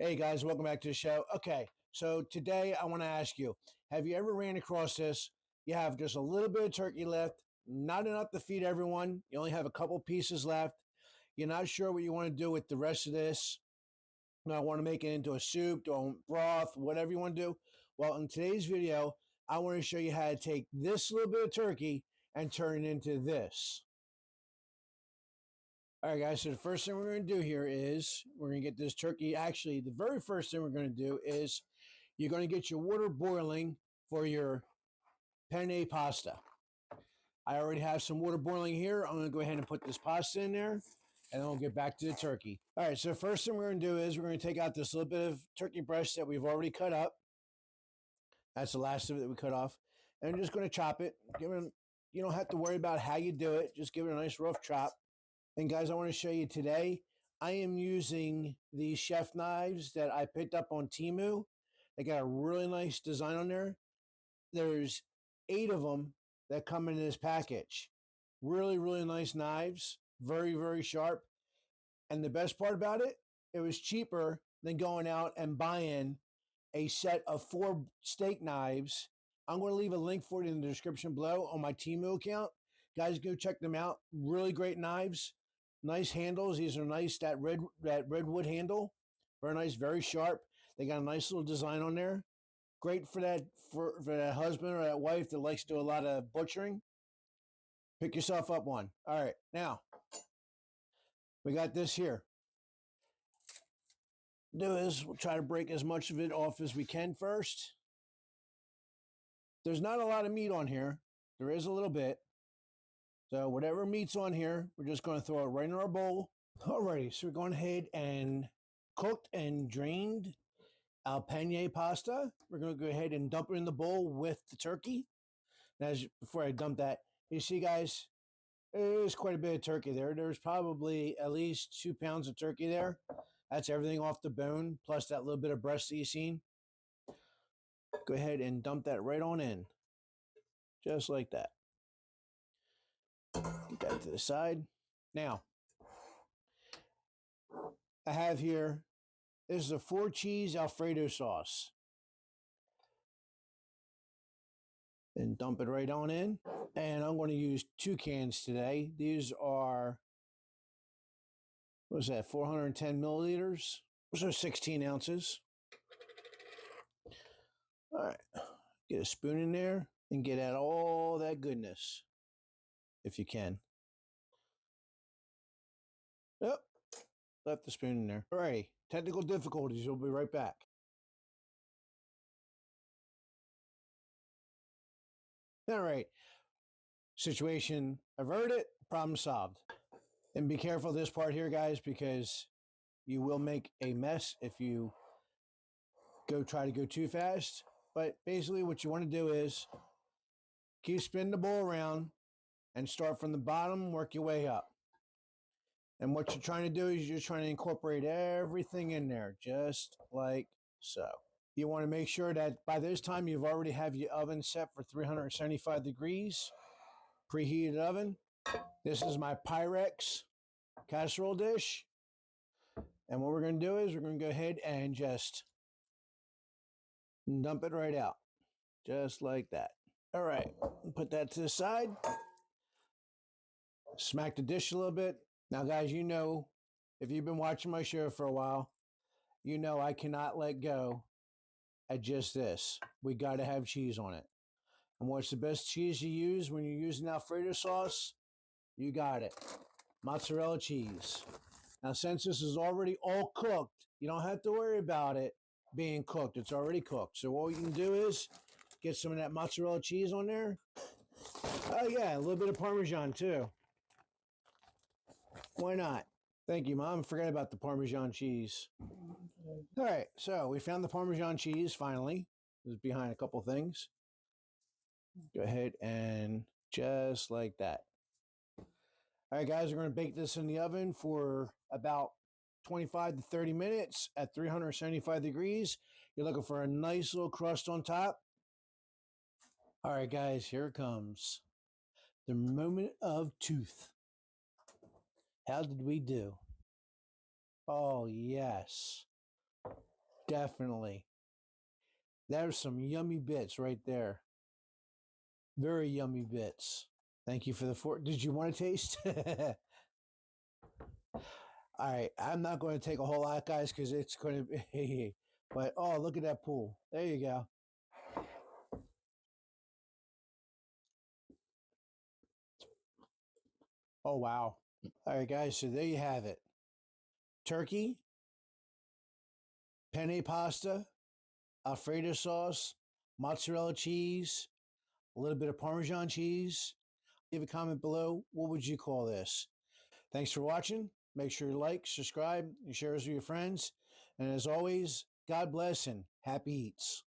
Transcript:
Hey guys, welcome back to the show. Okay, so today I want to ask you, have you ever ran across this? You have just a little bit of turkey left, not enough to feed everyone. You only have a couple pieces left. You're not sure what you want to do with the rest of this. I want to make it into a soup, or broth, whatever you want to do. Well, in today's video, I want to show you how to take this little bit of turkey and turn it into this. All right, guys, so the first thing we're going to do here is we're going to get this turkey. Actually, the very first thing we're going to do is you're going to get your water boiling for your penne pasta. I already have some water boiling here. I'm going to go ahead and put this pasta in there, and then we'll get back to the turkey. All right, so the first thing we're going to do is we're going to take out this little bit of turkey breast that we've already cut up. That's the last of it that we cut off. And I'm just going to chop it. You don't have to worry about how you do it. Just give it a nice rough chop. And guys, I want to show you today, I am using these chef knives that I picked up on Temu. They got a really nice design on there. There's 8 of them that come in this package. Really, really nice knives. Very, very sharp. And the best part about it, it was cheaper than going out and buying a set of 4 steak knives. I'm going to leave a link for it in the description below on my Temu account. Guys, go check them out. Really great knives. Nice handles. These are nice. That redwood handle, very nice, very sharp. They got a nice little design on there. Great for that that husband or that wife that likes to do a lot of butchering. Pick yourself up one. All right, now we got this here. Do is we'll try to break as much of it off as we can first. There's not a lot of meat on here. There is a little bit. So whatever meat's on here, we're just going to throw it right in our bowl. Alrighty, so we're going ahead and cooked and drained our penne pasta. We're going to go ahead and dump it in the bowl with the turkey. Now, before I dump that, you see, guys, there's quite a bit of turkey there. There's probably at least 2 pounds of turkey there. That's everything off the bone, plus that little bit of breast that you've seen. Go ahead and dump that right on in, just like that. Get that to the side. Now, I have here, this is a 4-cheese Alfredo sauce. And dump it right on in. And I'm going to use 2 cans today. These are, what's that, 410 milliliters? So 16 ounces. All right. Get a spoon in there and get out all that goodness, if you can. Yep. Left the spoon in there. All right. Technical difficulties. We'll be right back. All right. Situation averted. Problem solved. And be careful of this part here, guys, because you will make a mess if you try to go too fast. But basically what you want to do is keep spinning the bowl around and start from the bottom, work your way up. And what you're trying to do is you're trying to incorporate everything in there, just like so. You want to make sure that by this time you've already have your oven set for 375 degrees, preheated oven. This is my Pyrex casserole dish. And what we're going to do is we're going to go ahead and just dump it right out, just like that. All right, put that to the side. Smack the dish a little bit. Now, guys, you know, if you've been watching my show for a while, you know I cannot let go at just this. We got to have cheese on it. And what's the best cheese you use when you're using Alfredo sauce? You got it. Mozzarella cheese. Now, since this is already all cooked, you don't have to worry about it being cooked. It's already cooked. So all you can do is get some of that mozzarella cheese on there. Oh, yeah, a little bit of Parmesan, too. Why not? Thank you, Mom. Forget about the Parmesan cheese. All right, so we found the Parmesan cheese, finally. It was behind a couple things. Go ahead and just like that. All right, guys, we're going to bake this in the oven for about 25 to 30 minutes at 375 degrees. You're looking for a nice little crust on top. All right, guys, here it comes. The moment of truth. How did we do? Oh, yes. Definitely. There's some yummy bits right there. Very yummy bits. Thank you for the fork. Did you want to taste? All right. I'm not going to take a whole lot, guys, because it's going to be. But oh, look at that pool. There you go. Oh, wow. All right, guys. So there you have it. Turkey, penne pasta, Alfredo sauce, mozzarella cheese, a little bit of Parmesan cheese. Leave a comment below. What would you call this? Thanks for watching. Make sure you like, subscribe, and share us with your friends. And as always, God bless and happy eats.